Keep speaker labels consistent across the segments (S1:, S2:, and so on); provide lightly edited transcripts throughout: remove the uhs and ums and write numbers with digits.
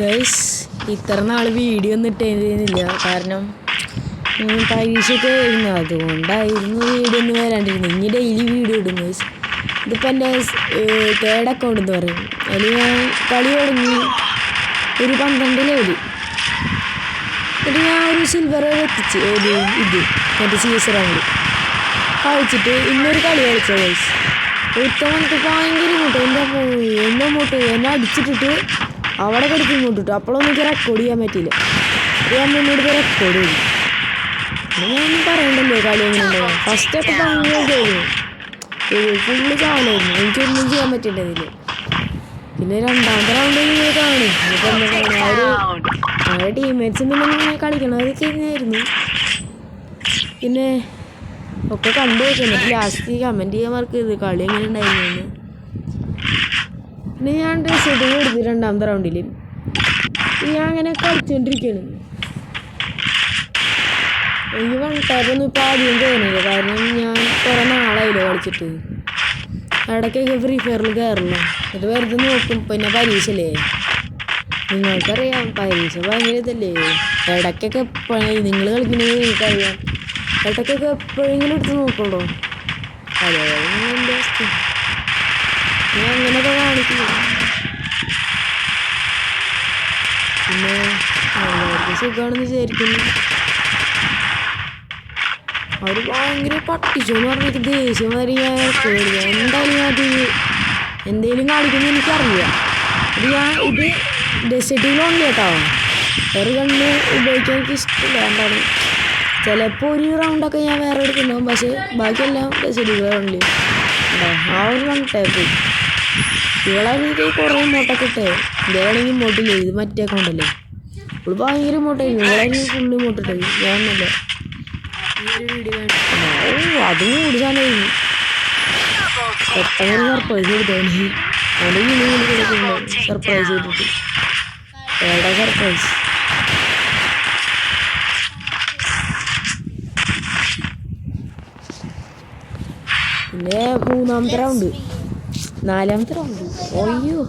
S1: Guys ഇത്ര നാൾ video ഒന്നും ഇട്ടിരുന്നില്ല. കാരണം പരീക്ഷയൊക്കെ ആയിരുന്നു, അതുകൊണ്ടായിരുന്നു വീഡിയോ ഒന്നും വരാണ്ടിരുന്നത്. ഇനി ഡെയിലി വീഡിയോ ഇടും ഗൈസ്. ഇതിപ്പോൾ എൻ്റെ തേർഡ് അക്കൗണ്ട് എന്ന് പറയും. അതിൽ ഞാൻ കളി തുടങ്ങി ഒരു 12 ലെവൽ. എന്നിട്ട് ഞാൻ ഒരു സിൽവർ എത്തിച്ച് മറ്റേ CS റൗണ്ട് കളിച്ചിട്ട് ഇന്നൊരു കളി കളിച്ച ഗൈസ്. ഒരുത്തൻ വന്നിട്ട് ഭയങ്കര ഇങ്ങോട്ട് എന്നെ അടിച്ചിട്ടിട്ട് അവിടെ കിടക്കും ഇങ്ങോട്ടിട്ടു. അപ്പോഴൊന്നും എനിക്ക് റെക്കോർഡ് ചെയ്യാൻ പറ്റിയില്ല. ഞാൻ മുന്നോട്ട് റെക്കോർഡ് ചെയ്തു. ഞാനൊന്നും പറയണ്ടല്ലോ കളി എങ്ങനെ ഉണ്ടാവും. ഫസ്റ്റൊക്കെ ഭയങ്കര ഫുള്ള് ചാവലായിരുന്നു, എനിക്കൊന്നും ചെയ്യാൻ പറ്റിയിട്ടില്ല. പിന്നെ രണ്ടാമത്തെ റൗണ്ട് ഇങ്ങനെ കാണും. അവരുടെ ടീംമേറ്റ്സ് ഇങ്ങനെ കളിക്കണതൊക്കെ ആയിരുന്നു. പിന്നെ ഒക്കെ കണ്ടു വെക്കുന്നുണ്ട്. ലാസ്റ്റ് കമൻറ്റ് ചെയ്യാൻ മാർക്ക് ചെയ്ത് കളി എങ്ങനെ ഉണ്ടായിരുന്നു. പിന്നെ ഞാൻ ഡ്രസ്സൊക്കെ എടുത്തു രണ്ടാമത്തെ റൗണ്ടിൽ. ഞാൻ അങ്ങനെ കളിച്ചുകൊണ്ടിരിക്കുകയാണ്. എനിക്ക് വൺടാപ്പൊന്നും ഇപ്പോൾ ആദ്യം കയറുന്നില്ല. കാരണം ഞാൻ കുറേ നാളായില്ലോ കളിച്ചിട്ട്. ഇടയ്ക്കൊക്കെ ഫ്രീ ഫയറിൽ കയറില്ല. ഇത് വെറുതെ നോക്കും. പിന്നെ പരീക്ഷയല്ലേ, നിങ്ങൾക്കറിയാം പരീക്ഷ ഭയങ്കര ഇതല്ലേ. ഇടയ്ക്കൊക്കെ നിങ്ങൾ കളിക്കുന്നത് നിങ്ങൾക്കറിയാം. ഇടയ്ക്കൊക്കെ എപ്പോഴെങ്കിലും എടുത്ത് നോക്കുള്ളൂ. അതേപോലെ എൻ്റെ അവസ്ഥ ഞാൻ അങ്ങനെയൊക്കെ കാണിക്കുന്നു. പിന്നെ എല്ലാവർക്കും സുഖമാണെന്ന് വിചാരിക്കുന്നു. അവർ ഭയങ്കര പട്ടിച്ചോന്ന് പറഞ്ഞിട്ട് ദേഷ്യം വരെ ഞാൻ കേൾക്കുക. എന്തായാലും അത് എന്തെങ്കിലും കാണിക്കുന്നത് എനിക്കറിയാം. അത് ഞാൻ ഇത് ഡെസേർട്ടിലോണില്ല കേട്ടോ. വേറെ കണ്ണ് ഉപയോഗിക്കാൻ എനിക്ക് ഇഷ്ടമില്ല. എന്താണ് ചിലപ്പോൾ ഒരു റൗണ്ടൊക്കെ ഞാൻ വേറെ എടുക്കുന്നുണ്ടാവും. പക്ഷേ ബാക്കിയെല്ലാം ഡെസേർട്ടിലോണില്ല. ആ ഒരു വൺ ടൈപ്പ് ഇവളാണെങ്കിൽ കുറേ മോട്ടൊക്കെ ഇട്ടേ. ഇതാണെങ്കിൽ മോട്ടില്ലേ, ഇത് മറ്റേ അക്കൗണ്ടല്ലേ. ഇപ്പോൾ ഭയങ്കര മോട്ടായിരുന്നു. ഇവളാണെങ്കിൽ ഫുള്ള് മോട്ടിട്ടത്. ഞാനല്ല അതും കൂടി സാധനമായിരുന്നു. പെട്ടെന്ന് സർപ്രൈസ് കൊടുത്തോണ്ട് അവൻ്റെ വീണ്ടും കൊടുക്കുന്നുണ്ട്. സർപ്രൈസ് ചെയ്തിട്ട് ഏടാ സർപ്രൈസ്. പിന്നെ മൂന്നാമത്തെ റൗണ്ട്, നാലാമത്തെ റൗണ്ട്. അയ്യോ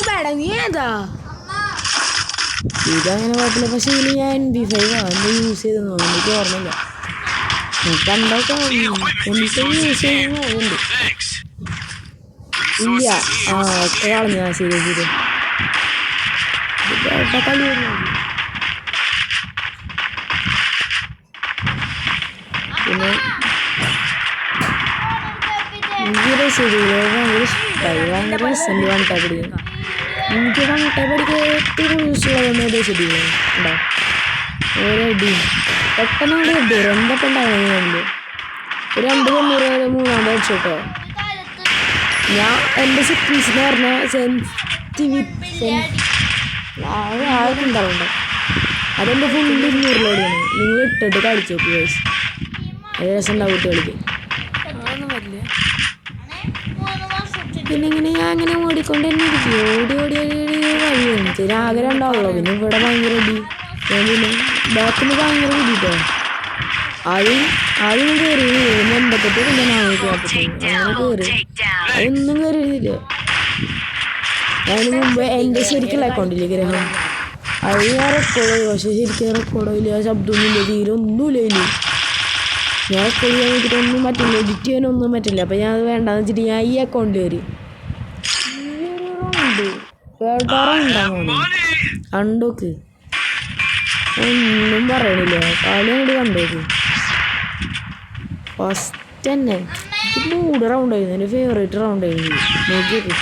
S1: വേണ്ട നീ ഏതാ ഇതങ്ങനെ കുഴപ്പമില്ല. പക്ഷേ ഇതിൽ ഞാൻ MP5 എന്ത് യൂസ് ചെയ്തെന്നോ എനിക്ക് ഓർമ്മയില്ല. കണ്ടൊക്കെ MP5 യൂസ് ചെയ്യുന്ന ഉണ്ട്. ഇല്ല ഒക്കെ കളഞ്ഞ. ശരി ശരി കളി വരുന്നുണ്ട്. പിന്നെ എനിക്ക് ശരിയില്ല ഭയങ്കര ഇഷ്ടമായി. ഭയങ്കര രസമുണ്ട് വൺടാ പഠിക്കാൻ. എനിക്ക് വൺടാ പഠിക്കാൻ ഏറ്റവും യൂസ്ഫുള്ളതെന്ന് ശരിയില്ല ഉണ്ടോ. ഓരോ അടിയും പെട്ടെന്ന് കൊണ്ട് കിട്ടും. എന്തൊക്കെ ഉണ്ടാകുന്നുണ്ട്. ഒരു 200 വരെ മൂന്നാമത് അടിച്ചോട്ടോ. ഞാൻ എൻ്റെ സെറ്റിങ്സ് എന്ന് പറഞ്ഞാൽ ആകെ ഉണ്ടാവുന്നുണ്ട്. അതെൻ്റെ ഫുള്ള് 200-ലോടെയാണ്. നിങ്ങൾ ഇട്ടിട്ട് കളിച്ചു നോക്കി ഗൈസ്. അത് രസം ഉണ്ടാവും കുട്ടി കളിക്കും. പിന്നെ ഇങ്ങനെ ഞാൻ അങ്ങനെ ഓടിക്കൊണ്ട് തന്നെ ഇരിക്കും. ഓടി വഴി കാണിച്ചു. ആകെ രണ്ടാവുള്ളൂ. പിന്നെ ഇവിടെ ഭയങ്കര അടി. ഞാൻ പിന്നെ ബാക്കിൽ നിന്ന് ഭയങ്കര കിട്ടിട്ടോ. ആദ്യം കയറി 88, പിന്നെ 440 അങ്ങനെ കയറി. അതൊന്നും കയറിയില്ല. അതിന് മുമ്പ് എൻ്റെ ശരിക്കുള്ള അക്കൗണ്ടില്ലേ ഗ്രഹം, അത് ഞാൻ റെക്കോർഡ് ചെയ്തു. പക്ഷേ ശരിക്കും റെക്കോർഡില്ല, ശബ്ദമൊന്നുമില്ല, തീരെ ഒന്നുമില്ല. ഇനി ഞാൻ റെക്കോർഡ് ചെയ്യാൻ നോക്കിയിട്ടൊന്നും പറ്റില്ല, എഡിറ്റ് ചെയ്യാനൊന്നും പറ്റില്ല. അപ്പം ഞാൻ അത് വേണ്ടാന്ന് വെച്ചിട്ട് ഞാൻ ഈ അക്കൗണ്ട് കയറി. കേട്ടാറുണ്ടാകുന്നു കണ്ടോക്ക്, ഒന്നും പറയണില്ല. കളി അങ്ങോട്ട് കണ്ടോക്ക്. ഫസ്റ്റ് തന്നെ എനിക്ക് 3 റൗണ്ടായിരുന്നു. എൻ്റെ ഫേവറേറ്റ് റൗണ്ടായിരുന്നു. നോക്കിയത്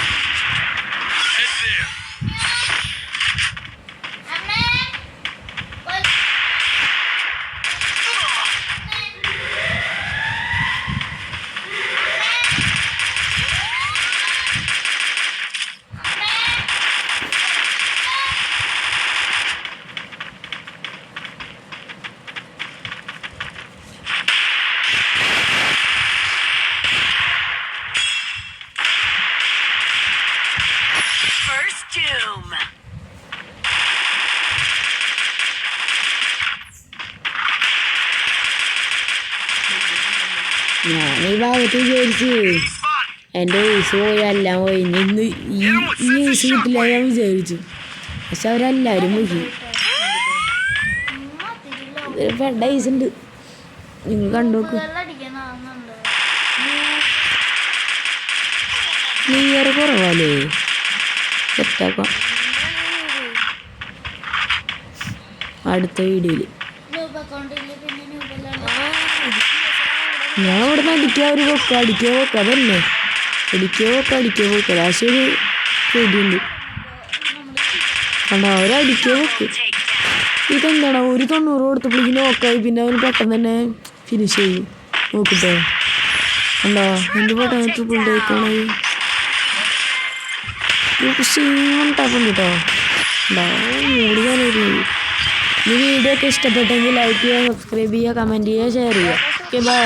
S1: ഞാൻ ഈ ഭാഗത്ത് വിചാരിച്ച് എൻ്റെ ഐസ് പോയി എല്ലാം പോയി. ഇന്ന് ഈ ഐസ് കിട്ടില്ല ഞാൻ വിചാരിച്ചു. പക്ഷെ അവരെല്ലാവരും പോയി. ഡൈസ് ഉണ്ട്, നിങ്ങൾ കണ്ടോക്ക്. ക്ലിയർ കുറവാലേ, സെറ്റാക്കാം അടുത്ത വീഡിയോയിൽ. ഞാൻ ഇവിടെ നിന്ന് അടിക്കുക ഒരു പൊക്ക അതന്നെ അടിക്കുക പൊക്ക ലാസ്റ്റ് ഒരു പേടിയുണ്ട് കണ്ടോ, അവരടിക്കുക പൊക്ക്. ഇതെന്താണോ ഒരു 90 കൊടുത്തപ്പോഴേക്കും നോക്കായി, പിന്നെ അവന് പെട്ടെന്ന് തന്നെ ഫിനിഷ് ചെയ്യും. നോക്കട്ടെ കണ്ടോ, എൻ്റെ പെട്ടെന്ന് ട്രിപ്പിൾ ടേക്കാണ് ടാപ്പുണ്ട് കേട്ടോ. മൂടിക്കാനൊരു ഈ വീഡിയോ ഒക്കെ ഇഷ്ടപ്പെട്ടെങ്കിൽ ലൈക്ക് ചെയ്യുക, സബ്സ്ക്രൈബ് ചെയ്യുക, കമൻറ്റ് ചെയ്യുക, ഷെയർ ചെയ്യുക. Okay bye.